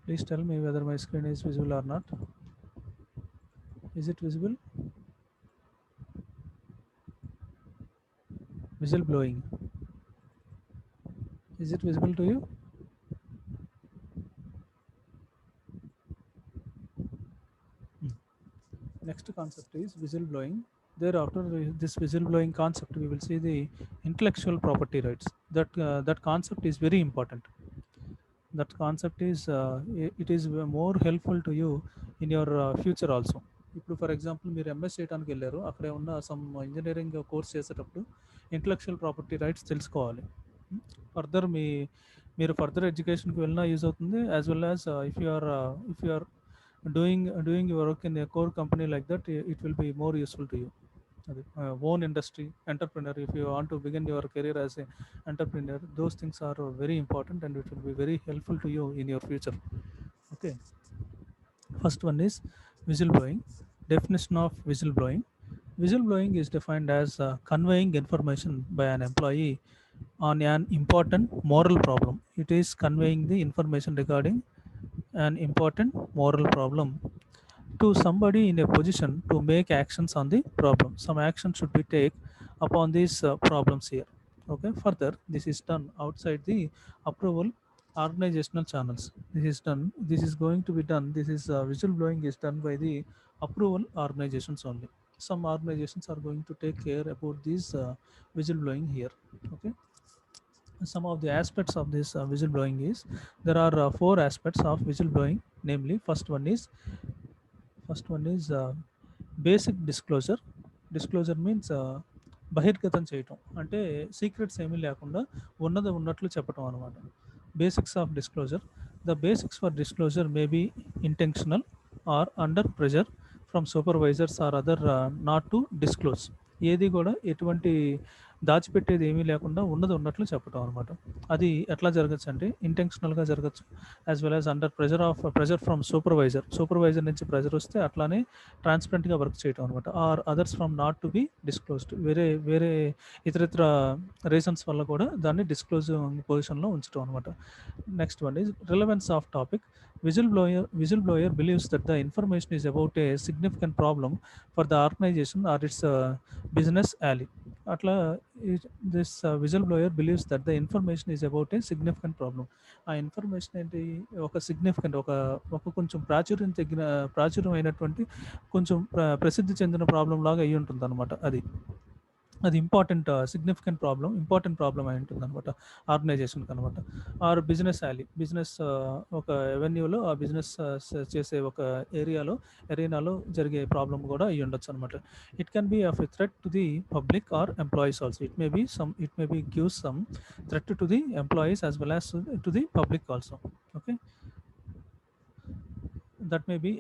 Please tell me whether my screen is visible or not. Is it visible? Whistle blowing. Is it visible to you? Hmm. Next concept is whistle blowing. Thereafter this whistle blowing concept, we will see the intellectual property rights. That concept is very important. That concept is it is more helpful to you in your future also. ఇప్పుడు for example మీరు MS చేయడానికి వెళ్ళారు, అక్కడే ఉన్న some engineering course చేసేటప్పుడు intellectual property rights తెలుసుకోవాలి. Further మీరు further ఎడ్యుకేషన్కి వెళ్ళినా యూజ్ అవుతుంది, as well as if you are doing your work in a core company like that, it will be more useful to you. అది own industry entrepreneur, if you want to begin your career as a entrepreneur, those things are very important and it will be very helpful to you in your future. Okay, first one is whistleblowing. Definition of whistleblowing: whistleblowing is defined as conveying information by an employee on an important moral problem. It is conveying the information regarding an important moral problem to somebody in a position to make actions on the problem. Some action should be taken upon these problems here. Okay, further this is done outside the approval organizational channels. This is going to be done, this is whistleblowing is done by the approval organizations only. Some organizations are going to take care about this whistleblowing here. Okay, some of the aspects of this whistleblowing is, there are four aspects of whistleblowing, namely first one is basic disclosure. Disclosure means బహిర్గతం చేయటం, అంటే secrets ఏమీ లేకుండా ఉన్నది ఉన్నట్లు చెప్పటం అనమాట. Basics of disclosure: the basics for disclosure may be intentional or under pressure from supervisors or other not to disclose. ఏది కూడా ఎటువంటి దాచిపెట్టేది ఏమీ లేకుండా ఉన్నది ఉన్నట్లు చెప్పటం అనమాట. అది ఎట్లా జరగచ్చు అంటే ఇంటెన్షనల్గా జరగచ్చు, as well as under pressure from supervisor నుంచి ప్రెజర్ వస్తే అట్లానే ట్రాన్స్పరెంట్గా వర్క్ చేయటం అనమాట. Or others from not to be disclosed, వేరే వేరే ఇతరితర రీజన్స్ వల్ల కూడా దాన్ని డిస్క్లోజ్ పొజిషన్లో ఉంచడం అనమాట. Next one is relevance of topic. Whistleblower believes that the information is about a significant problem for the organization or its business ally. అట్లా this whistleblower believes that the information is about a significant problem. ఆ information ఏంటి, ఒక significant ఒక ఒక కొంచెం ప్రాచుర్యం అయినటువంటి కొంచెం ప్రసిద్ధి చెందిన ప్రాబ్లం లాగా అయ్యి ఉంటుంది అనమాట. అది ఇంపార్టెంట్ ప్రాబ్లం అయి ఉంటుంది అనమాట ఆర్గనైజేషన్కి అనమాట. ఆర్ బిజినెస్ యాలీ, ఒక ఎవెన్యూలో ఆ బిజినెస్ చేసే ఒక ఎరీనాలో జరిగే ప్రాబ్లం కూడా అయ్యి ఉండొచ్చు అనమాట. It can be of a threat to the public or employees also. It may be gives some threat to the employees as well as to the public also. Okay, that may be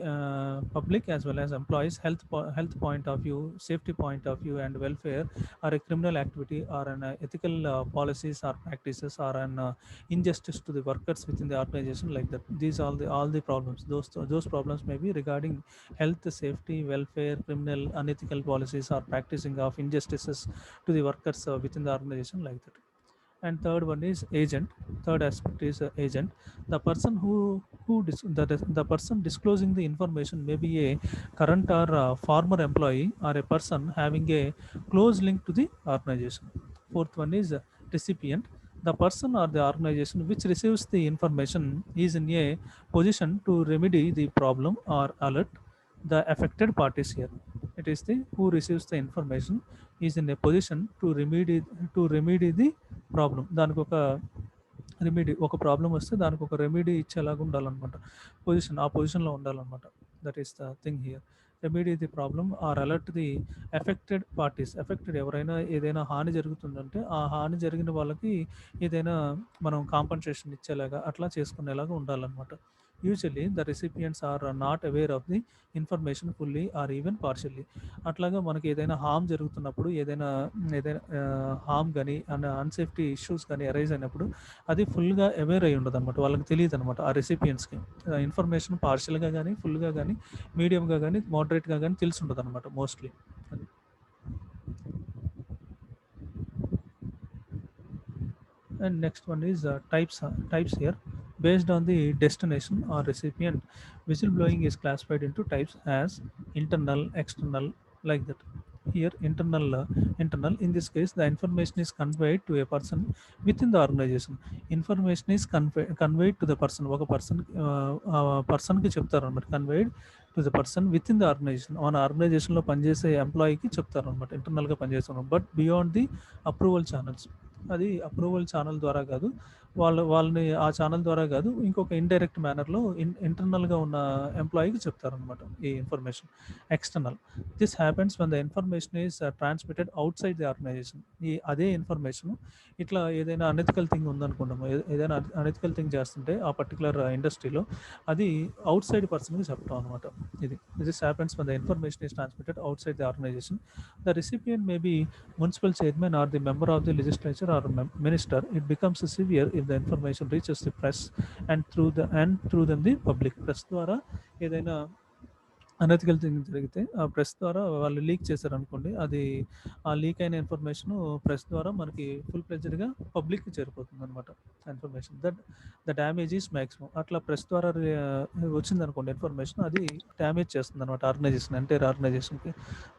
public as well as employees health point of view, safety point of view and welfare, or a criminal activity, or an ethical policies or practices, or an injustice to the workers within the organization, like that. These all the problems, those problems may be regarding health, safety, welfare, criminal, unethical policies or practicing of injustices to the workers within the organization, like that. And third one is agent. Third aspect is agent. The person the person disclosing the information may be a current or former employee, or a person having a close link to the organization. Fourth one is recipient. The person or the organization which receives the information is in a position to remedy the problem or alert the affected parties here. It is the who receives the information is in a position to remedy the problem. దానికి ఒక problem వస్తే దానికి ఒక remedy ఇచ్చేలాగా ఉండాలన్నమాట. ఆ పొజిషన్లో ఉండాలన్నమాట. That is the thing here. Remedy the problem or alert the affected parties. ఎవరైనా ఏదైనా హాని జరుగుతుందంటే ఆ హాని జరిగిన వాళ్ళకి ఏదైనా మనం కాంపన్సేషన్ ఇచ్చేలాగా అట్లా చేసుకునేలాగా ఉండాలన్నమాట. Usually the recipients are not aware of the information fully or even partially. అట్లాగా మనకి ఏదైనా హామ్ జరుగుతున్నప్పుడు, ఏదైనా ఏదైనా హామ్ కానీ అన్సేఫ్టీ ఇష్యూస్ కానీ అరైజ్ అయినప్పుడు అది ఫుల్గా అవేర్ అయి ఉండదు అనమాట. వాళ్ళకి తెలియదు అనమాట ఆ రెసిపియన్స్కి. ఇన్ఫర్మేషన్ పార్షియల్గా కానీ, ఫుల్గా కానీ, మీడియంగా కానీ, మోడరేట్గా కానీ తెలిసి ఉండదు అనమాట మోస్ట్లీ. అది and next one is types here. based on the destination or recipient. Whistleblowing is classified into types as internal, external, like that. Here internal, in this case the information is conveyed to a person within the organization. Information is conveyed to the person, ఒక person పర్సన్కి చెప్తారు అనమాట, conveyed to the person with in the organization. మన ఆర్గనైజేషన్లో పనిచేసే ఎంప్లాయీకి చెప్తారు అనమాట, ఇంటర్నల్గా పనిచేస్తున్నాం. But beyond the approval channels, అది అప్రూవల్ ఛానల్ ద్వారా కాదు, వాళ్ళని ఆ ఛానల్ ద్వారా కాదు, ఇంకొక ఇండైరెక్ట్ మేనర్లో ఇంటర్నల్గా ఉన్న ఎంప్లాయీకి చెప్తారనమాట ఈ information. External, this happens when the information is transmitted outside the organization. ఈ అదే ఇన్ఫర్మేషన్ ఇట్లా ఏదైనా అనెథికల్ థింగ్ ఉందనుకుంటాము, ఏదైనా అనెథికల్ థింగ్ చేస్తుంటే ఆ పర్టికులర్ ఇండస్ట్రీలో అది అవుట్ సైడ్ పర్సన్కి చెప్పడం అనమాట. ఇది this happens when the information is transmitted outside the organization. The recipient may be municipal chairman or the member of the legislature or minister. It becomes severe if the information reaches the press and through them the public. Press ద్వారా ఏదైనా unethical thing జరిగితే ఆ press ద్వారా వాళ్ళు leak చేశారనుకోండి, అది ఆ leak అయిన ఇన్ఫర్మేషన్ ప్రెస్ ద్వారా మనకి ఫుల్ ప్లెజర్గా పబ్లిక్కి చేరిపోతుంది అనమాట information. The damage is maximum. అట్లా ప్రెస్ ద్వారా వచ్చిందనుకోండి ఇన్ఫర్మేషన్, అది డ్యామేజ్ చేస్తుంది అనమాట ఆర్గనైజేషన్, ఎంటైర్ ఆర్గనైజేషన్కి.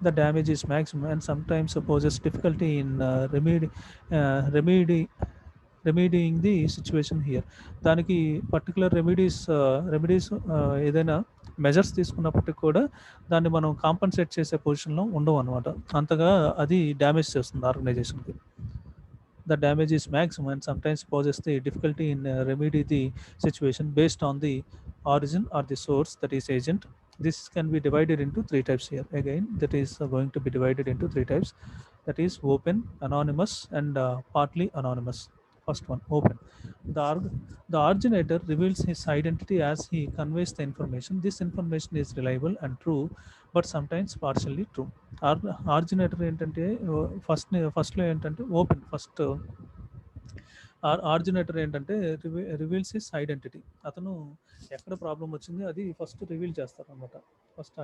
The damage is maximum and sometimes poses difficulty in remedying the situation here. దానికి పర్టికులర్ రెమెడీస్ ఏదైనా మెజర్స్ తీసుకున్నప్పటికి కూడా దాన్ని మనం కాంపన్సేట్ చేసే పొజిషన్లో ఉండవు అనమాట, అంతగా అది డ్యామేజ్ చేస్తుంది ఆర్గనైజేషన్కి. The damage is maximum and sometimes poses the difficulty in remedy the situation based on the origin or the source, that is agent. This can be divided into three types here. Again, that is going to be divided into three types, that is open, anonymous, and partly anonymous. First one, open. The originator reveals his identity as he conveys the information. This information is reliable and true, but sometimes partially true. ఆర్జినేటర్ ఏంటంటే ఫస్ట్లో ఏంటంటే open, first ఆర్జినేటర్ ఏంటంటే reveals his identity. అతను ఎక్కడ problem వచ్చింది అది first reveal చేస్తారనమాట. First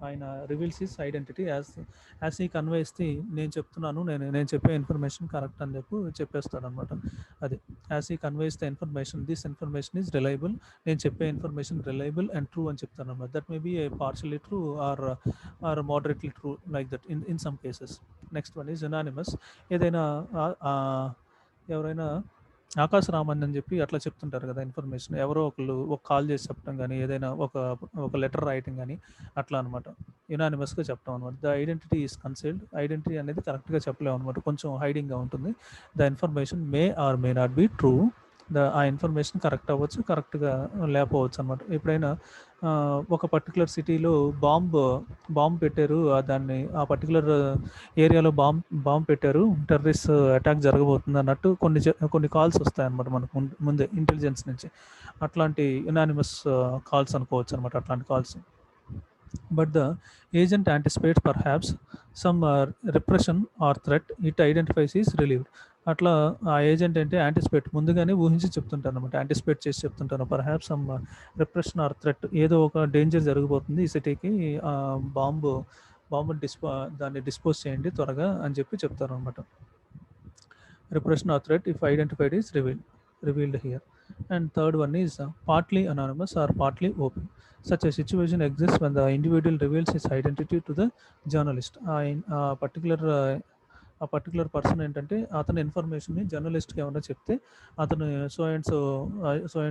ఆయన reveals his identity as he conveys the, నేను చెప్తున్నాను, నేను చెప్పే ఇన్ఫర్మేషన్ కరెక్ట్ అని చెప్పేస్తాడనమాట. అది as he conveys the information, this information is reliable, నేను చెప్పే ఇన్ఫర్మేషన్ రిలయబుల్ అండ్ ట్రూ అని చెప్తాను అనమాట. That may be a partially true or moderately true, like that in some cases. Next one is anonymous. ఏదైనా ఎవరైనా ఆకాశ రామన్ అని చెప్పి అట్లా చెప్తుంటారు కదా ఇన్ఫర్మేషన్, ఎవరో ఒకళ్ళు ఒక కాల్ చేసి చెప్పడం కానీ, ఏదైనా ఒక లెటర్ రాయటం కానీ, అట్లా అనమాట యునానిమస్గా చెప్పడం అనమాట. The identity is concealed. Identity అనేది కరెక్ట్గా చెప్పలేము అనమాట, కొంచెం హైడింగ్గా ఉంటుంది. The information may or may not be true. ఆ ఇన్ఫర్మేషన్ కరెక్ట్ అవ్వచ్చు, కరెక్ట్గా లేకపోవచ్చు అనమాట. ఎప్పుడైనా ఒక పర్టికులర్ సిటీలో బాంబు పెట్టారు, దాన్ని ఆ పర్టికులర్ ఏరియాలో బాంబు పెట్టారు, టెర్రరిస్ట్ అటాక్ జరగబోతుంది అన్నట్టు కొన్ని కాల్స్ వస్తాయన్నమాట మనకు ముందే ఇంటెలిజెన్స్ నుంచి. అట్లాంటి యునానిమస్ కాల్స్ అనుకోవచ్చు అనమాట, అట్లాంటి calls. But the agent anticipates perhaps some repression or threat it identifies is relieved. అట్లా ఆ ఏజెంట్ అంటే యాంటిసిపేట్, ముందుగానే ఊహించి చెప్తుంటారు అనమాట, యాంటిసిపేట్ చేసి చెప్తుంటారు. Perhaps some repression or threat, ఏదో ఒక డేంజర్ జరగబోతుంది ఈ సిటీకి, బాంబు దాన్ని డిస్పోజ్ చేయండి త్వరగా అని చెప్పి చెప్తారు అనమాట. Repression or threat if identified is revealed here. And third one is partly anonymous or partly open. Such a situation exists when the individual reveals his identity to the journalist. ఆ particular person ఏంటంటే అతని ఇన్ఫర్మేషన్ని జర్నలిస్ట్కి ఏమైనా చెప్తే, అతను so and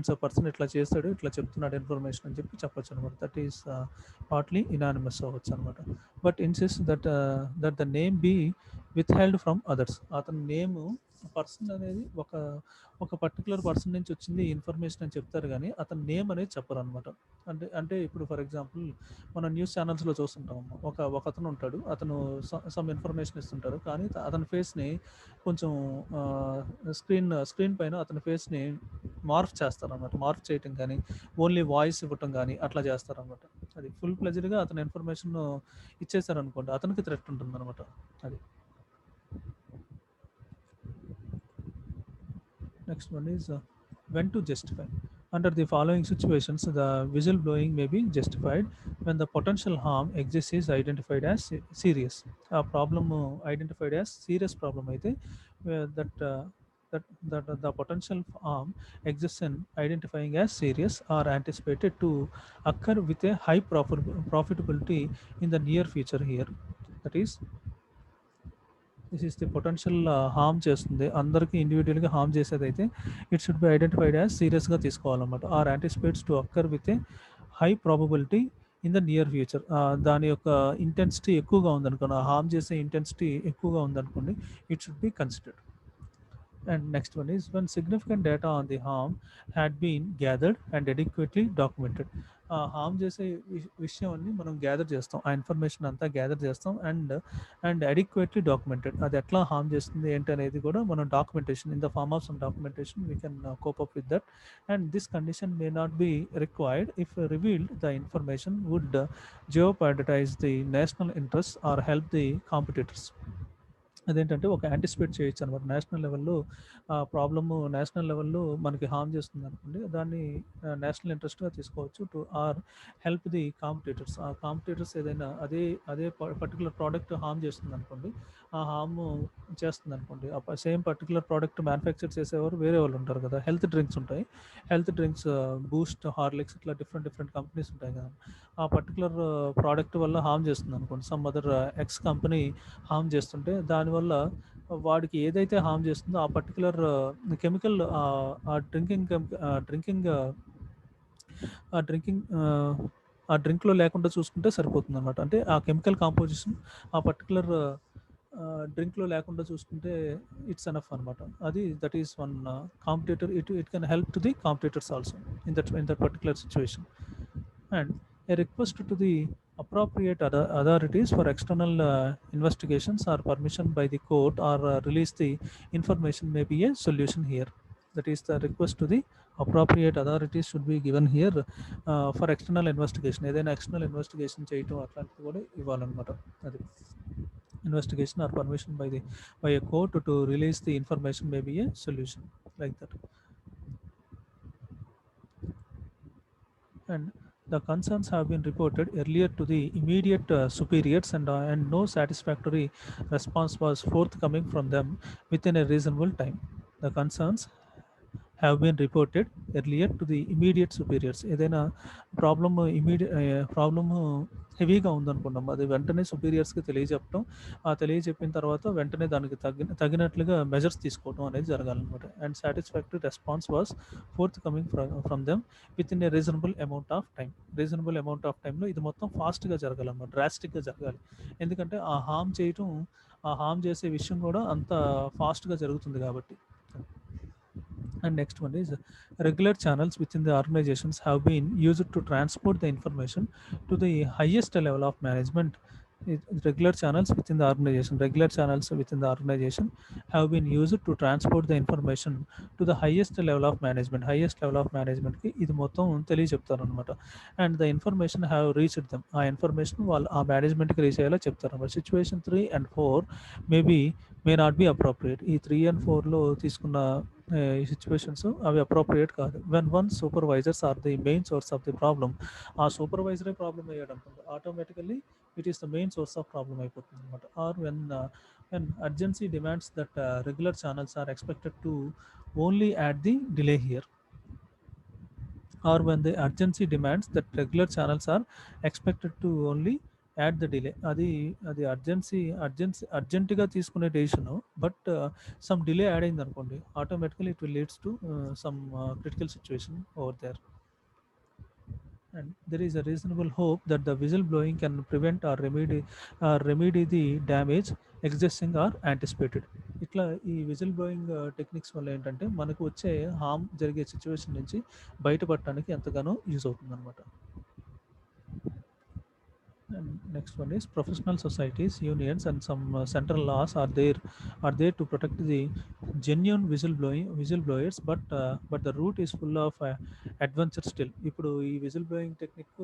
so person ఇట్లా చేస్తాడు, ఇట్లా చెప్తున్నాడు ఇన్ఫర్మేషన్ అని చెప్పొచ్చు అనమాట. దట్ ఈస్ పార్ట్లీ ఇనానిమస్ అవ్వచ్చు అనమాట. But insist that the name be withheld from others. అతని నేము, పర్సన్ అనేది ఒక పర్టికులర్ పర్సన్ నుంచి వచ్చింది ఇన్ఫర్మేషన్ అని చెప్తారు, కానీ అతని నేమ్ అనేది చెప్పరు అనమాట. అంటే ఇప్పుడు ఫర్ ఎగ్జాంపుల్ మనం న్యూస్ ఛానల్స్లో చూస్తుంటాం, ఒక అతను ఉంటాడు, అతను సమ్ ఇన్ఫర్మేషన్ ఇస్తుంటారు, కానీ అతని ఫేస్ని కొంచెం స్క్రీన్ పైన అతని ఫేస్ని మార్ఫ్ చేస్తారనమాట. మార్ఫ్ చేయటం కానీ, ఓన్లీ వాయిస్ ఇవ్వటం కానీ అట్లా చేస్తారనమాట. అది ఫుల్ ప్లెజర్గా అతని ఇన్ఫర్మేషన్ ఇచ్చేసారనుకోండి, అతనికి థ్రెట్ ఉంటుంది అనమాట. అది next one is when to justify. Under the following situations, the whistleblowing may be justified when the potential harm exists is identified as serious. A problem identified as serious problem అయితే that that the potential harm exists in identifying as serious or anticipated to occur with a high profitability in the near future here. That is, this is the potential harm చేస్తుంది, అందరికీ ఇండివిజువల్గా harm చేసేదైతే it should be identified as సీరియస్గా తీసుకోవాలన్నమాట. Or anticipates to occur with a high probability in the near future. దాని యొక్క intensity ఎక్కువగా ఉందనుకోండి, ఆ హార్మ్ చేసే ఇంటెన్సిటీ ఎక్కువగా ఉందనుకోండి, it should be considered. And next one is when significant data on the harm had been gathered and adequately documented. Harm చేసే విషయం అన్ని మనం గ్యాదర్ చేస్తాం, ఆ ఇన్ఫర్మేషన్ అంతా గ్యాదర్ చేస్తాం, అండ్ అడిక్వేట్లీ డాక్యుమెంటెడ్. అది ఎట్లా హార్మ్ చేస్తుంది ఏంటి అనేది కూడా మనం documentation in the form of some documentation we can cope up with that. And this condition may not be required if revealed the information would jeopardize the national interests or help the competitors. అదేంటంటే ఒక anticipate చేయొచ్చు అనమాట. National లెవెల్లో problem national లెవెల్లో మనకి harm చేస్తుంది అనుకోండి, దాన్ని నేషనల్ ఇంట్రెస్ట్గా తీసుకోవచ్చు to or help the competitors. ఆ కాంపిటేటర్స్ ఏదైనా అదే అదే పర్టికులర్ ప్రోడక్ట్ హార్మ్ చేస్తుంది అనుకోండి, ఆ హార్మ్ చేస్తుంది అనుకోండి, సేమ్ పర్టికులర్ ప్రోడక్ట్ మ్యానుఫ్యాక్చర్ చేసేవారు వేరే వాళ్ళు ఉంటారు కదా. హెల్త్ డ్రింక్స్ ఉంటాయి, హెల్త్ డ్రింక్స్ బూస్ట్, హార్లిక్స్, ఇట్లా డిఫరెంట్ డిఫరెంట్ కంపెనీస్ ఉంటాయి కదా. ఆ పర్టికులర్ ప్రోడక్ట్ వల్ల హార్మ్ చేస్తుంది అనుకోండి, some other X company harm చేస్తుంటే, దానివల్ల వాడికి ఏదైతే హార్మ్ చేస్తుందో ఆ పర్టికులర్ కెమికల్ ఆ డ్రింకింగ్ డ్రింకింగ్ ఆ డ్రింకింగ్ ఆ డ్రింక్లో లేకుండా చూసుకుంటే సరిపోతుంది అనమాట. అంటే ఆ కెమికల్ కాంపోజిషన్ ఆ పర్టికులర్ డ్రింక్లో లేకుండా చూసుకుంటే ఇట్స్ ఎనఫ్ అనమాట. అది that is one competitor. It can help to the competitors also in that particular situation. And a request to the appropriate authorities for external investigations or permission by the court or release the information may be a solution here. That is, the request to the appropriate authorities should be given here for external investigation. ఏదైనా external investigation చేయటం అట్లాంటిది కూడా ఇవ్వాలన్నమాట. అది investigation or permission by a court to release the information may be a solution, like that. And the concerns have been reported earlier to the immediate superiors, and no satisfactory response was forthcoming from them within a reasonable time. The concerns have been reported earlier to the immediate superiors. ఏదైనా problem problem హెవీగా ఉందనుకున్నాం, అది వెంటనే సుపీరియర్స్కి తెలియజెప్పడం, ఆ తెలియజెప్పిన తర్వాత వెంటనే దానికి తగినట్లుగా measures తీసుకోవడం అనేది జరగాలన్నమాట. And satisfactory response was forthcoming from them within a reasonable amount of time. Reasonable amount of టైంలో ఇది మొత్తం ఫాస్ట్గా జరగాలన్నమాట, డ్రాస్టిక్గా జరగాలి. ఎందుకంటే ఆ హార్మ్ చేయటం, ఆ హార్మ్ చేసే విషయం కూడా అంత ఫాస్ట్గా జరుగుతుంది కాబట్టి. And next one is regular channels within the organizations have been used to transport the information to the highest level of management. Regular channels within the organization have been used to transport the information to the highest level of management. Highest level of management కి ఇది మొత్తం తెలియజెప్తారు అనమాట. And the information have reached them. ఆ information వాళ్ళు ఆ మేనేజ్మెంట్కి reach అయ్యేలా చెప్తారు అనమాట. Situation 3 and 4 maybe May not B appropriate. ఈ 3 and 4లో తీసుకున్న ఈ సిచ్యువేషన్స్ అవి అప్రోప్రియేట్ కాదు. When one supervisors are the main source of the problem. ఆ సూపర్వైజరే ప్రాబ్లమ్ అయ్యాడు అనుకుంటే automatically it is the main source of problem అయిపోతుంది అనమాట. Or when urgency demands that regular channels are expected to only at the delay here. Or when the urgency demands that regular channels are expected to only add the delay. అది అర్జెంట్గా తీసుకునే decision, but some delay add అయింది అనుకోండి, automatically it will leads to some critical situation over there. And there is a reasonable hope that the whistleblowing can prevent or remedy the damage existing or anticipated. ఇట్లా ఈ whistle blowing techniques వల్ల ఏంటంటే మనకు వచ్చే harm జరిగే situation నుంచి బయటపడటానికి ఎంతగానో యూజ్ అవుతుంది అనమాట. And next one is professional societies, unions, and some central laws are there to protect the genuine whistleblowers, but the route is full of adventure still. ఇప్పుడు ఈ విజిల్ బ్లోయింగ్ టెక్నిక్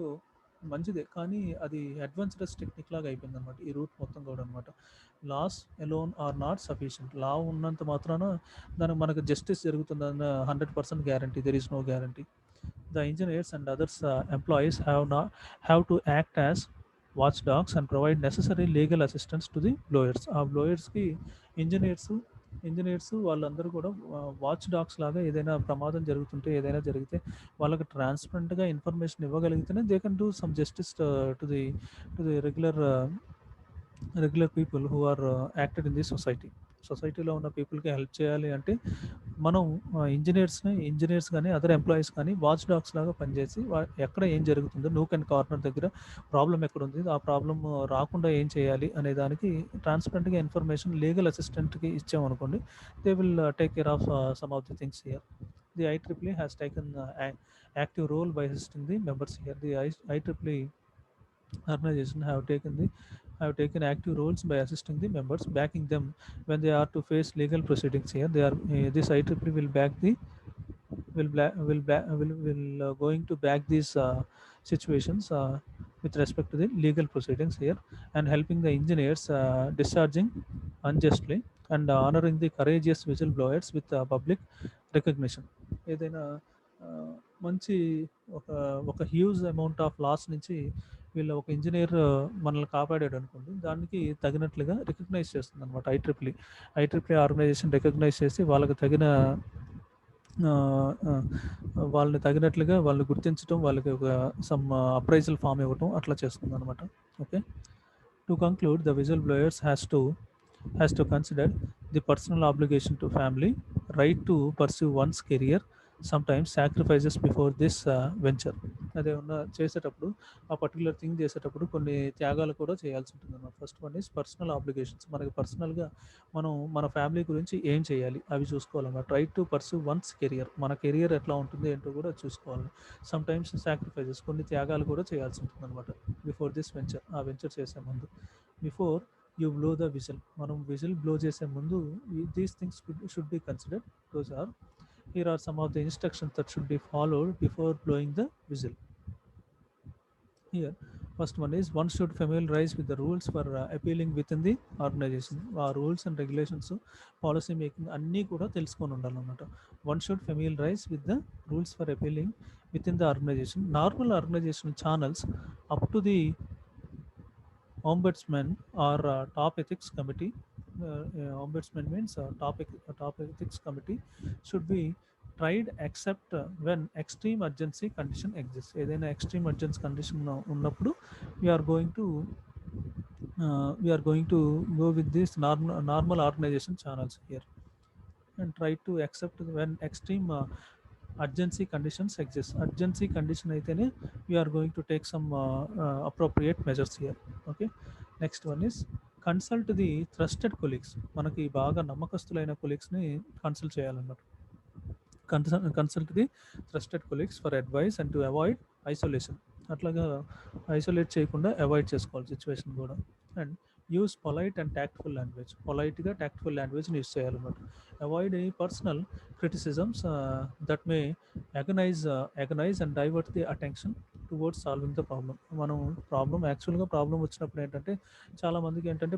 మంచిదే, కానీ అది అడ్వెంచరస్ టెక్నిక్ లాగా అయిపోయింది అనమాట ఈ route మొత్తం కూడా అనమాట. Laws alone are not sufficient. Law ఉన్నంత మాత్రాన దానికి మనకు జస్టిస్ జరుగుతుందన్న 100% guarantee, there is no guarantee. The engineers and others employees have to act as watchdogs and provide necessary legal assistance to the blowers. ఆ బ్లోయర్స్కి engineers engineers వాళ్ళందరూ కూడా watch dogs లాగా ఏదైనా ప్రమాదం జరుగుతుంటే, ఏదైనా జరిగితే వాళ్ళకి ట్రాన్స్పరెంట్‌గా ఇన్ఫర్మేషన్ ఇవ్వగలిగితేనే they can do some justice to the regular people who are acted in the society. సొసైటీలో ఉన్న పీపుల్‌కి హెల్ప్ చేయాలి అంటే మనం ఇంజనీర్స్ కానీ, అదర్ ఎంప్లాయీస్ కానీ వాచ్ డాగ్స్ లాగా పనిచేసి ఎక్కడ ఏం జరుగుతుందో నూక్ అండ్ కార్నర్ దగ్గర ప్రాబ్లమ్ ఎక్కడుంది, ఆ ప్రాబ్లమ్ రాకుండా ఏం చేయాలి అనే దానికి ట్రాన్స్పరెంట్‌గా ఇన్ఫర్మేషన్ లీగల్ అసిస్టెంట్‌కి ఇచ్చామనుకోండి, they will take care of some of the things here. The IEEE has taken active role by assisting the members here. The IEEE organization have taken active roles by assisting the members, backing them when they are to face legal proceedings here. They are this IEEE will back the will going to back these situations with respect to the legal proceedings here, and helping the engineers discharging unjustly and honoring the courageous whistleblowers with public recognition. ఏదైనా మంచి ఒక ఒక huge amount of loss నుంచి వీళ్ళు ఒక engineer మనల్ని కాపాడాడు అనుకోండి, దానికి తగినట్లుగా రికగ్నైజ్ చేస్తుంది అనమాట ఐట్రిప్లీ ఆర్గనైజేషన్ రికగ్నైజ్ చేసి వాళ్ళకి తగిన వాళ్ళని తగినట్లుగా వాళ్ళని గుర్తించడం, వాళ్ళకి ఒక సమ్ అప్రైజల్ ఫామ్ ఇవ్వటం అట్లా చేస్తుంది అనమాట. Okay, to conclude the whistle blowers has to consider the personal obligation to family, right to pursue one's career, sometimes sacrifices before this venture. అదే ఉన్న చేసేటప్పుడు ఆ పర్టికులర్ థింగ్ చేసేటప్పుడు కొన్ని త్యాగాలు కూడా చేయాల్సి ఉంటుంది అన్నమాట. First one is personal obligations. మనకి పర్సనల్గా మనం మన ఫ్యామిలీ గురించి ఏం చేయాలి అవి చూసుకోవాలన్నమాట. Right to pursue one's career, మన కెరియర్ ఎట్లా ఉంటుంది ఏంటో కూడా చూసుకోవాలి. సమ్ టైమ్స్ సాక్రిఫైజెస్, కొన్ని త్యాగాలు కూడా చేయాల్సి ఉంటుంది అనమాట బిఫోర్ దిస్ వెంచర్, ఆ వెంచర్ చేసే ముందు. Before you blow the whistle, మనం విజిల్ బ్లో చేసే ముందు these things should be considered. Those are here are some of the instructions that should be followed before blowing the whistle. Here, first one is one should familiarize with the rules for appealing within the organization. ఆ rules and regulations, policy making అన్నీ కూడా తెలుసుకొని ఉండాలన్నమాట. One should familiarize with the rules for appealing with in the organization. Normal organization channels up to the ombudsman or top ethics committee. Ombudsman means top ethics committee should be tried except when extreme urgency condition exists. ఏదైనా extreme urgency condition ఉన్నప్పుడు we are going to go with this normal organization channels here, and try to accept when extreme urgency conditions exist. Urgency condition aitene we are going to take some appropriate measures here. Okay, next one is consult the trusted colleagues. మనకి బాగా నమ్మకస్తులైన కొలీగ్స్ని consult చేయాలన్నమాట. Consult the trusted colleagues for advice and to avoid isolation. అట్లాగా isolate చేయకుండా avoid చేసుకోవాలి situation కూడా. And use polite and tactful language. పొలైట్గా ట్యాక్ట్ఫుల్ లాంగ్వేజ్ని యూస్ చేయాలన్నమాట. Avoid any personal criticisms that may antagonise and divert the attention towards solving the problem. మనం యాక్చువల్గా problem వచ్చినప్పుడు ఏంటంటే చాలామందికి ఏంటంటే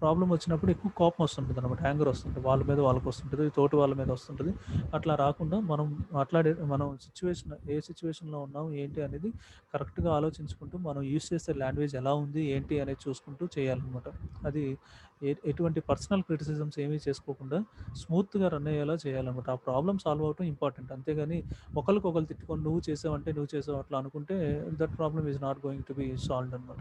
ప్రాబ్లం వచ్చినప్పుడు ఎక్కువ కోపం వస్తుంటుంది అనమాట, యాంగర్ వస్తుంటుంది, వాళ్ళ మీద వాళ్ళకి వస్తుంటుంది, తోటి వాళ్ళ మీద వస్తుంటుంది. అట్లా రాకుండా మనం ఏ సిచ్యువేషన్లో ఉన్నాం ఏంటి అనేది కరెక్ట్గా ఆలోచించుకుంటూ మనం యూస్ చేసే లాంగ్వేజ్ ఎలా ఉంది ఏంటి అనేది చూసుకుంటూ చేయాలన్నమాట. అది ఎటువంటి పర్సనల్ క్రిటిసిజమ్స్ ఏమీ చేసుకోకుండా స్మూత్గా రన్ అయ్యేలా చేయాలన్నమాట. ఆ ప్రాబ్లం సాల్వ్ అవటం ఇంపార్టెంట్. అంతేగాని ఒకరు తిట్టుకొని నువ్వు చేసావు అట్లా అనుకుంటే that problem is not going to be solved అనమాట.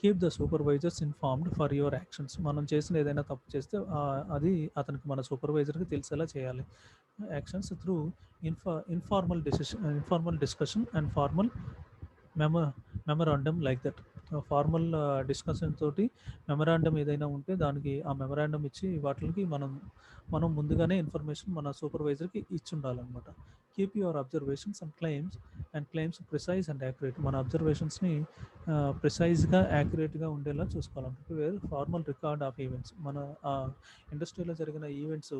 Keep the supervisors informed for your actions. మనం చేసిన ఏదైనా తప్పు చేస్తే అది అతనికి మన సూపర్వైజర్కి తెలిసేలా చేయాలి. Actions through informal discussion and formal memorandum like that. Formal discussion తోటి మెమరాండమ్ ఏదైనా ఉంటే దానికి ఆ మెమరాండమ్ ఇచ్చి వాటికి మనం ముందుగానే ఇన్ఫర్మేషన్ మన సూపర్వైజర్కి ఇచ్చి ఉండాలన్నమాట. Keep your observations and claims precise and accurate. మన అబ్జర్వేషన్స్ని ప్రిసైజ్గా యాక్యురేట్గా ఉండేలా చూసుకోవాలంటే where formal record of events. మన ఇండస్ట్రీలో జరిగిన events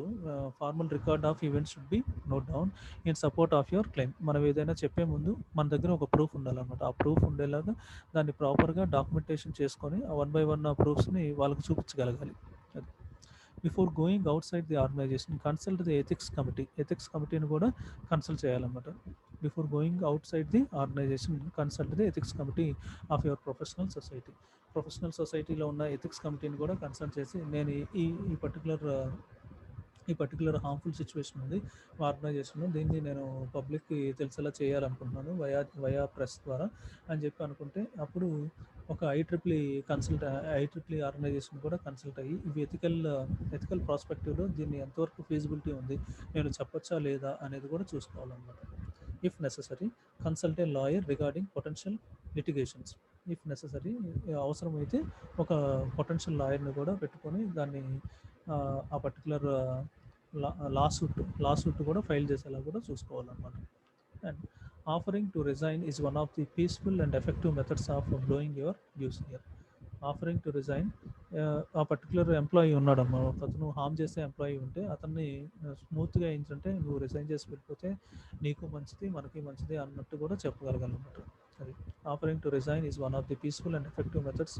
formal record of events should be note down in support of your claim. మనం ఏదైనా చెప్పే ముందు మన దగ్గర ఒక ప్రూఫ్ ఉండాలన్నమాట. ఆ ప్రూఫ్ ఉండేలాగా దాన్ని ప్రాపర్గా డాక్యుమెంటేషన్ చేసుకొని ఆ 1 by 1 ప్రూఫ్స్ని వాళ్ళకి చూపించగలగాలి. Before going outside the organisation consult the ethics కమిటీని కూడా కన్సల్ట్ చేయాలన్నమాట. Before going outside the organisation consult the ethics committee of your professional society. Professional సొసైటీలో ఉన్న ఎథిక్స్ కమిటీని కూడా కన్సల్ట్ చేసి నేను ఈ ఈ పర్టికులర్ హార్మ్ఫుల్ సిచ్యువేషన్ ఉంది మా ఆర్గనైజేషన్లో, దీన్ని నేను పబ్లిక్కి తెలిసేలా చేయాలనుకుంటున్నాను వయా ప్రెస్ ద్వారా అని చెప్పి అనుకుంటే, అప్పుడు ఒక ఐట్రిప్లీ ఆర్గనైజేషన్ కూడా కన్సల్ట్ అయ్యి ఇవి ఎథికల్ ప్రాస్పెక్టివ్లో దీన్ని ఎంతవరకు ఫీజిబిలిటీ ఉంది, నేను చెప్పొచ్చా లేదా అనేది కూడా చూసుకోవాలన్నమాట. If necessary consult a lawyer regarding potential litigations. If necessary అవసరమైతే ఒక పొటెన్షియల్ లాయర్ని కూడా పెట్టుకొని దాన్ని ఆ పర్టికులర్ లాసూట్ కూడా ఫైల్ చేసేలా కూడా చూసుకోవాలన్నమాట. And offering to resign is one of the peaceful and effective methods of blowing your use ear. Offering to resign, ఆ పర్టికులర్ ఎంప్లాయీ ఉన్నాడమ్మా, అతను హామ్ చేసే ఎంప్లాయీ ఉంటే అతన్ని స్మూత్గా ఏంటంటే నువ్వు రిజైన్ చేసి వెళ్ళిపోతే నీకు మంచిది మనకి మంచిది అన్నట్టు కూడా చెప్పగలగాలన్నమాట. అది offering to resign is one of the peaceful and effective methods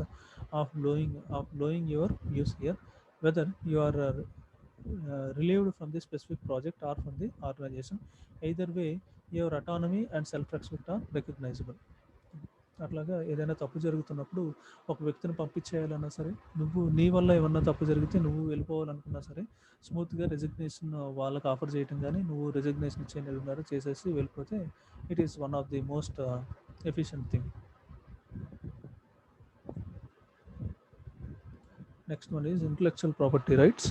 of blowing your use year whether you are relieved from the specific project or from the organization. Either way, your autonomy and self-respect are recognizable. అట్లాగా ఏదైనా తప్పు జరుగుతున్నప్పుడు ఒక వ్యక్తిని పంపించేయాలన్నా సరే, నువ్వు నీ వల్ల ఏమన్నా తప్పు జరిగితే నువ్వు వెళ్ళిపోవాలనుకున్నా సరే, స్మూత్గా రెసిగ్నేషన్ వాళ్ళకి ఆఫర్ చేయటం కానీ నువ్వు రెసిగ్నేషన్ ఇచ్చే నిర్ణయం చేసేసి వెళ్ళిపోతే it is one of the most efficient thing. Next one is intellectual property rights.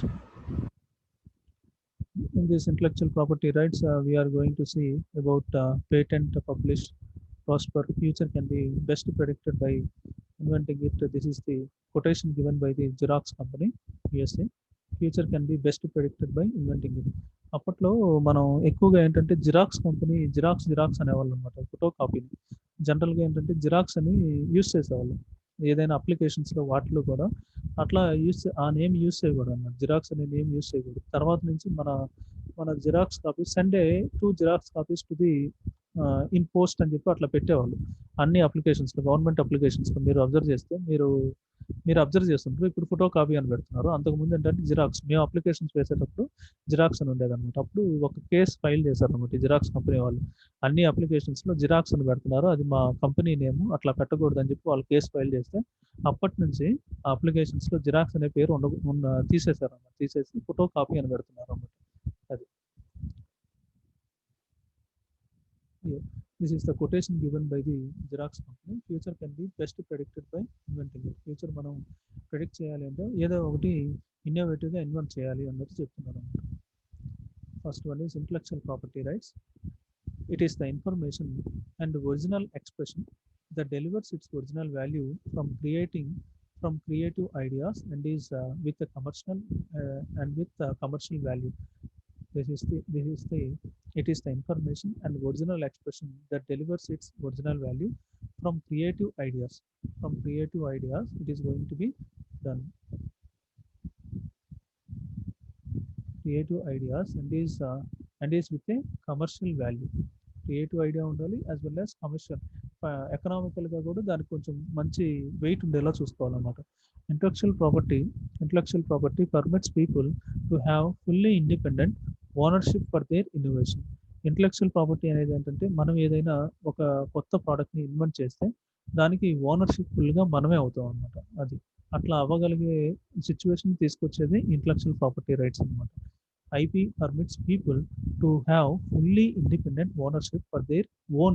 In this intellectual property rights, we are going to see about patent, published, prosper, future can be best predicted by inventing it. This is the quotation given by the Xerox company, USA. Future can be best predicted by inventing it. అప్పట్లో మనం ఎక్కువగా ఏంటంటే xerox అనేవాళ్ళు అనమాట, photo కాపీని. జనరల్గా ఏంటంటే xerox అని యూస్ చేసేవాళ్ళు ఏదైనా అప్లికేషన్స్లో వాటిలో కూడా. అట్లా ఆ నేమ్ యూస్ చేయకూడదు అన్నమాట, జిరాక్స్ అనే నేమ్ యూస్ చేయకూడదు. తర్వాత నుంచి మన xerox copies Sunday 2 xerox copies to the in post అని చెప్పి అట్లా పెట్టేవాళ్ళు అన్ని అప్లికేషన్స్లో, గవర్నమెంట్ అప్లికేషన్స్లో. మీరు అబ్జర్వ్ చేస్తుంటారు, ఇప్పుడు ఫోటో కాపీ అని పెడుతున్నారు. అంతకుముందు ఏంటంటే జిరాక్స్, మేము అప్లికేషన్స్ వేసేటప్పుడు జిరాక్స్ అని ఉండేదన్నమాట. అప్పుడు ఒక కేసు ఫైల్ చేశారనమాట జిరాక్స్ కంపెనీ వాళ్ళు, అన్ని అప్లికేషన్స్లో జిరాక్స్ అని పెడుతున్నారు, అది మా కంపెనీ నేమ్, అట్లా పెట్టకూడదు అని చెప్పి వాళ్ళు కేసు ఫైల్ చేస్తే అప్పటి నుంచి ఆ అప్లికేషన్స్లో జిరాక్స్ అనే పేరు తీసేశారన్నమాట. తీసేసి ఫోటో కాపీ అని పెడుతున్నారు అన్నమాట. అది This is the quotation given by the Xerox company. Future can be best predicted by inventing it. Future మనం ప్రెడిక్ట్ చేయాలి అంటే ఏదో ఒకటి ఇన్నోవేటివ్గా ఇన్వెంట్ చేయాలి అన్నట్టు చెప్తున్నారు అన్నమాట. First one is intellectual property rights. It is the information and original expression that delivers its original value from creative ideas and is with a commercial value. It is the information and original expression that delivers its original value from creative ideas. It is going to be done. Creative ideas and is with a commercial value. Creative idea ఉండాలి as well as commercial, ఎకనామికల్గా కూడా దానికి కొంచెం మంచి weight ఉండేలా చూసుకోవాలన్నమాట. Intellectual property permits people to have fully independent ownership for their innovation. Intellectual property అనేది ఏంటంటే మనం ఏదైనా ఒక కొత్త ప్రోడక్ట్ని ఇన్వెంట్ చేస్తే దానికి ఓనర్షిప్ ఫుల్గా మనమే అవుతాం అనమాట. అది అట్లా అవ్వగలిగే సిచ్యువేషన్ తీసుకొచ్చేది ఇంటలెక్చువల్ ప్రాపర్టీ రైట్స్ అనమాట. IP permits people to have fully independent ownership for their own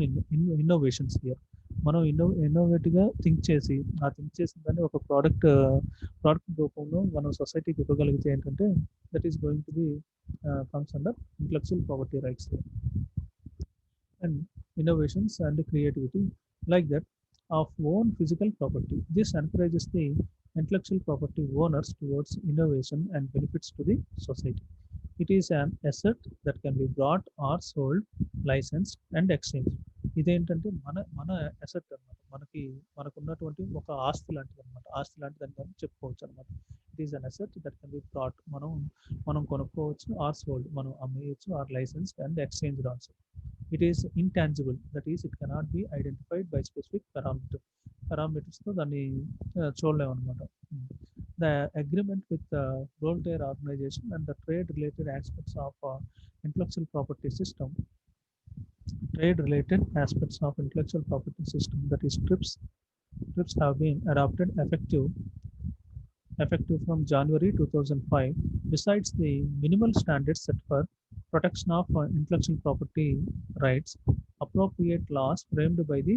innovations here. మనం ఇన్నోవేటివ్గా థింక్ చేసిన దాన్ని ఒక ప్రోడక్ట్ రూపంలో మనం సొసైటీకి ఇవ్వగలిగితే ఏంటంటే that is going to B comes under intellectual property rights. And innovations and creativity like that of own physical property. This encourages the intellectual property owners towards innovation and benefits to the society. It is an asset that can be bought or sold, licensed and exchanged. ఇదేంటంటే మన asset అనమాట, మనకున్నటువంటి ఒక ఆస్తి లాంటిది అనమాట. దాన్ని చెప్పుకోవచ్చు అనమాట. It is an asset that can be bought, మనం కొనుక్కోవచ్చు, ఆర్ సోల్డ్ మనం అమ్మేయచ్చు, or licensed and exchanged also. It is intangible, that is it cannot be identified by specific పారామీటర్స్తో దాన్ని చూడలేము అనమాట. The agreement with the Voltaire organization and the trade-related aspects of intellectual property system, that is TRIPS, TRIPS have been adopted effective from January 2005. Besides the minimal standards set for protection of intellectual property rights, appropriate laws framed by the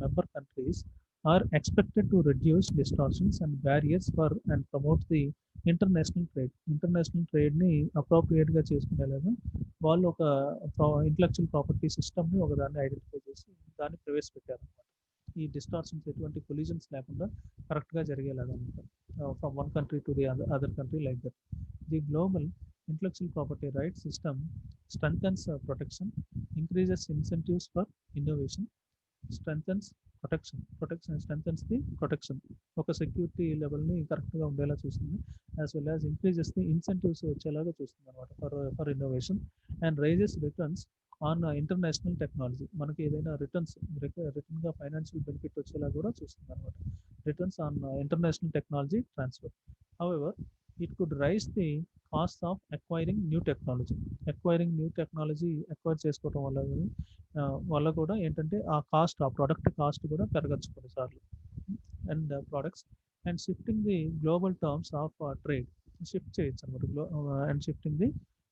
member countries are expected to reduce distortions and barriers for and promote the international trade ట్రేడ్ని అప్రోప్రియేట్గా చేసుకునేలాగా వాళ్ళు ఒక intellectual property సిస్టమ్ని ఒక దాన్ని identify చేసి దాన్ని ప్రవేశపెట్టారు. ఈ డిస్టార్షన్స్ ఎటువంటి కొలిజన్స్ లేకుండా కరెక్ట్గా జరిగేలాగా అనమాట. From one country to the other country like that. The global intellectual property rights system strengthens protection, increases incentives for innovation, strengthens strengthens the protection. ఒక సెక్యూరిటీ లెవెల్ని కరెక్ట్గా ఉండేలా చూస్తుంది, as well as increases the incentives వచ్చేలాగా చూస్తుంది అనమాట for innovation and raises returns on international technology. మనకి ఏదైనా రిటర్న్గా ఫైనాన్షియల్ బెనిఫిట్ వచ్చేలా కూడా చూస్తుంది అనమాట. Returns on international technology transfer. However it could raise the cost of acquiring new technology acquire చేసుకోవడం వల్ల కూడా ఏంటంటే ఆ ప్రోడక్ట్ కాస్ట్ కూడా పెరగచ్చు కొన్నిసార్లు. And products and shifting the global terms of trade shift చేయొచ్చు అనమాట. And shifting the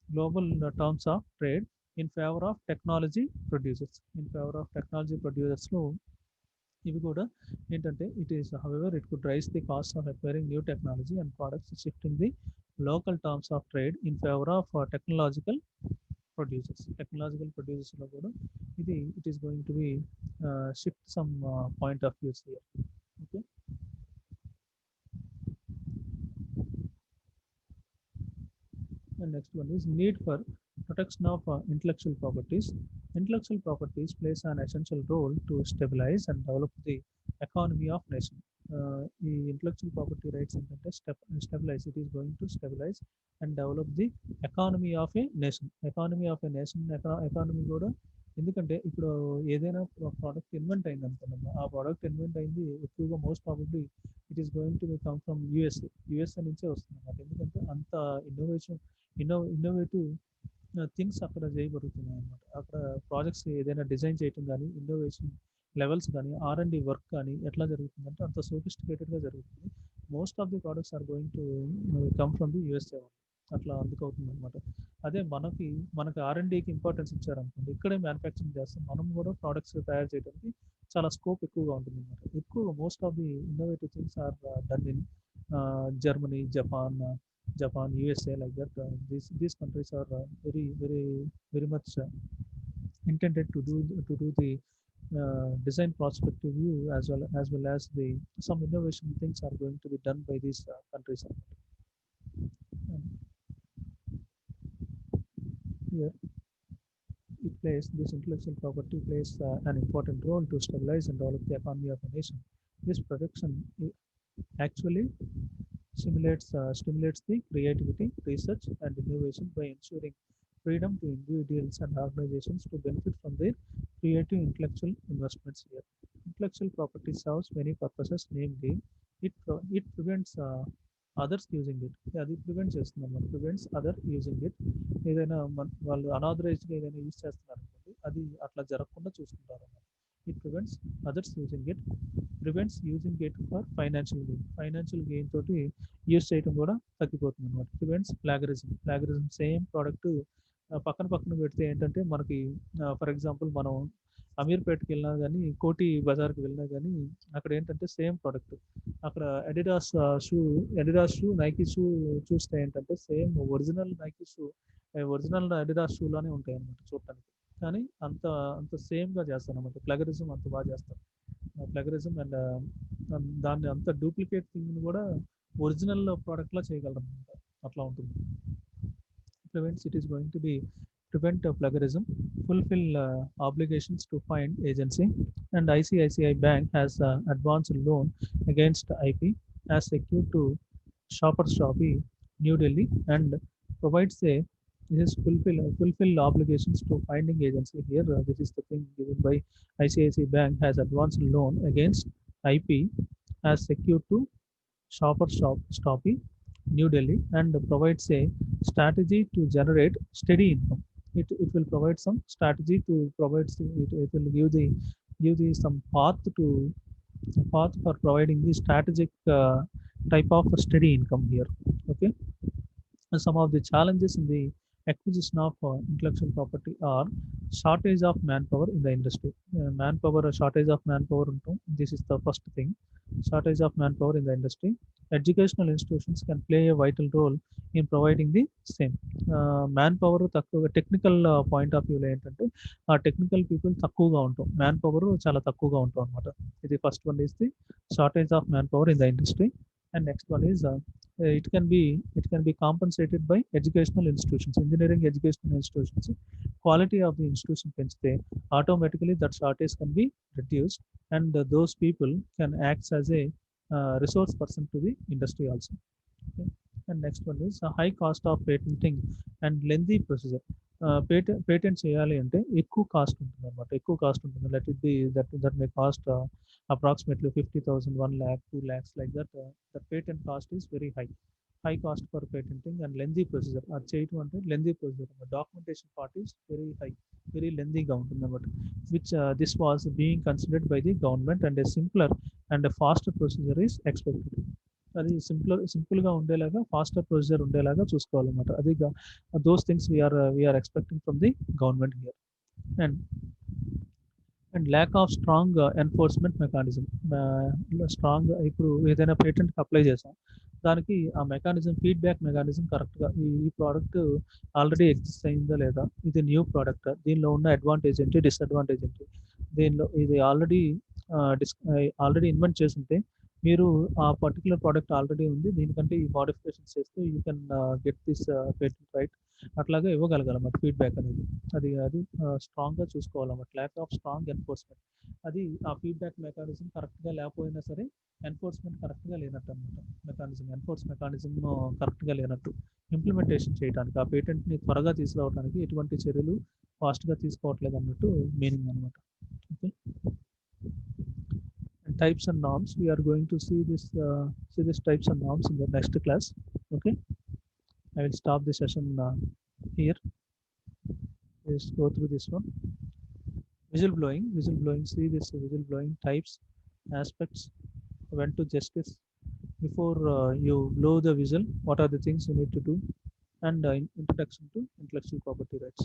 global terms of trade in favour of technology ప్రొడ్యూసర్స్లో ఇవి కూడా ఏంటంటే it could raise the cost of acquiring new technology and products shifting the local terms of trade in favour of technological ప్రొడ్యూసర్స్లో కూడా it is going to be shift some point of views here. Okay, and next one is need for protection of intellectual properties. Intellectual properties plays an essential role to stabilize and develop the economy of nation. ఈ intellectual property rights ఏంటంటే stabilise it is going to stabilise and develop the economy of a nation economy కూడా. ఎందుకంటే ఇప్పుడు ఏదైనా product invent అయింది అనుకున్నాము, ఆ product invent అయింది ఎక్కువగా most probably it is going to come from USA నుంచే వస్తుంది అన్నమాట. ఎందుకంటే అంత ఇన్నోవేటివ్ థింగ్స్ అక్కడ చేయబడుతున్నాయి అనమాట. అక్కడ ప్రాజెక్ట్స్ ఏదైనా డిజైన్ చేయటం కానీ ఇన్నోవేషన్ లెవెల్స్ కానీ R&D వర్క్ కానీ ఎట్లా జరుగుతుందంటే అంత సోఫిస్టికేటెడ్గా జరుగుతుంది. Most of the products are going to come from the USA. అట్లా అందుకవుతుంది అనమాట. అదే మనకి R&Dకి ఇంపార్టెన్స్ ఇచ్చారనుకోండి, ఇక్కడే మ్యానుఫ్యాక్చరింగ్ చేస్తాం, మనం కూడా ప్రోడక్ట్స్ తయారు చేయడానికి చాలా స్కోప్ ఎక్కువగా ఉంటుంది అనమాట. ఎక్కువగా most of the innovative things are done in Germany, Japan, USA, like that. These countries are very much intended to do the design prospective view as well as the some innovation things are going to be done by these countries. And here this intellectual property plays an important role to stabilize and develop the economy of a nation. This protection actually stimulates the creativity, research, and innovation by ensuring freedom to individuals and organizations to benefit from their creative intellectual investments here. Intellectual property serves many purposes, namely, it prevents others using it. అది prevent చేస్తుంది అన్నమాట. Prevents other using it. ఏదైనా వాళ్ళు అనాథరైజ్డ్గా ఏదైనా use చేస్తున్నారు అనుకోండి, అది అట్లా జరగకుండా చూసుకుంటారు అన్నమాట. It prevents others using it, prevents using it for financial gain తోటి యూజ్ చేయడం కూడా తగ్గిపోతుంది అనమాట. ప్రివెంట్స్ ప్లాగరిజం సేమ్ ప్రోడక్ట్ పక్కన పెడితే ఏంటంటే మనకి ఫర్ ఎగ్జాంపుల్ మనం అమీర్పేట్కి వెళ్ళినా కానీ, కోటి బజార్కి వెళ్ళినా కానీ అక్కడ ఏంటంటే సేమ్ ప్రోడక్ట్, అక్కడ అడిడాస్ షూ నైకీ షూ చూస్తే ఏంటంటే same original Nike shoe original Adidas షూలోనే ఉంటాయి అనమాట చూడటానికి. కానీ అంత సేమ్గా చేస్తాను అనమాట. ప్లగరిజం అంత బాగా చేస్తారు. ప్లగరిజం అండ్ దాన్ని అంత డూప్లికేట్ థింగ్ని కూడా ఒరిజినల్ ప్రోడక్ట్లా చేయగలరు అనమాట. అట్లా ఉంటుంది. Prevents it is going to be prevent plagiarism, fulfill obligations to find agency, and ICICI Bank has advanced loan against IP as secured to Shoppers Shopee, New Delhi, and provides a this fulfill obligations to finding agency. Here, this is the thing given by ICICI Bank has advanced loan against IP as secured to Shopee, New Delhi, and provides a strategy to generate steady income. It will provide some strategy to provide it will give the some path to a path for providing the strategic type of steady income here. Okay. Some of the challenges in the acquisition of intellectual property are shortage of manpower in the industry. Shortage of manpower. This is the first thing. Shortage of manpower in the industry. Educational institutions can play a vital role in providing the same. Manpower తక్కువ technical point of వ్యూలో ఏంటంటే ఆ technical people తక్కువగా ఉంటాం, man power చాలా తక్కువగా ఉంటాం అనమాట. ఇది first one is the shortage of man power in the industry. And next one is it can be it can be compensated by educational institutions, engineering educational institutions. Quality of the institution పెంచితే automatically that shortage can be reduced, and those people can act as a resource person to the industry also. Okay. And next one is a high cost of patenting and lengthy procedure. Patent చేయాలి అంటే ఎక్కువ cost ఉంటుంది అనమాట, ఎక్కువ cost ఉంటుంది. Let it be that may cost approximately 50,000, 1 lakh, 2 lakhs, like that. The patent cost is very high. High cost for patenting and lengthy procedure. అది చేయటం అంటే lengthy procedure. The documentation part is very high, very lengthy గా ఉంటుంది అన్నమాట. Which this was being considered by the government, and a simpler and a faster procedure is expected. అది సింపుల్గా ఉండేలాగా, faster procedure ఉండేలాగా చూసుకోవాలన్నమాట. అది those things we are expecting from the government here. And lack of strong enforcement mechanism. Strong ఇప్పుడు ఏదైనా పేటెంట్కి apply చేసాం, దానికి ఆ మెకానిజం, ఫీడ్బ్యాక్ మెకానిజం కరెక్ట్గా ఈ ప్రోడక్ట్ ఆల్రెడీ ఎగ్జిస్ట్ అయిందా లేదా, ఇది న్యూ ప్రోడక్ట్, దీనిలో ఉన్న అడ్వాంటేజ్ ఏంటి, డిసడ్వాంటేజ్ ఏంటి, దీనిలో ఇది ఆల్రెడీ ఇన్వెంట్ చేస్తుంటే మీరు ఆ పర్టికులర్ ప్రోడక్ట్ ఆల్రెడీ ఉంది, దీనికంటే ఈ మోడిఫికేషన్స్ చేస్తే you can get this patent right, అట్లాగా ఇవ్వగలగాలన్నమాట ఫీడ్బ్యాక్ అనేది. అది స్ట్రాంగ్గా చూసుకోవాలన్నమాట. ల్యాక్ ఆఫ్ స్ట్రాంగ్ ఎన్ఫోర్స్మెంట్, అది ఆ ఫీడ్బ్యాక్ మెకానిజం కరెక్ట్గా లేకపోయినా సరే ఎన్ఫోర్స్మెంట్ కరెక్ట్గా లేనట్టు అనమాట. ఎన్ఫోర్స్ మెకానిజం కరెక్ట్గా లేనట్టు ఇంప్లిమెంటేషన్ చేయడానికి, ఆ పేటెంట్ని త్వరగా తీసుకురావడానికి ఎటువంటి చర్యలు ఫాస్ట్గా తీసుకోవట్లేదు అన్నట్టు మీనింగ్ అనమాట. Okay. Types and norms, we are going to see this types and norms in the next class. Okay, I will stop the session here. Just go through this one. Whistleblowing, see this whistleblowing types, aspects, when to justice, before you blow the whistle, what are the things you need to do, and introduction to intellectual property rights.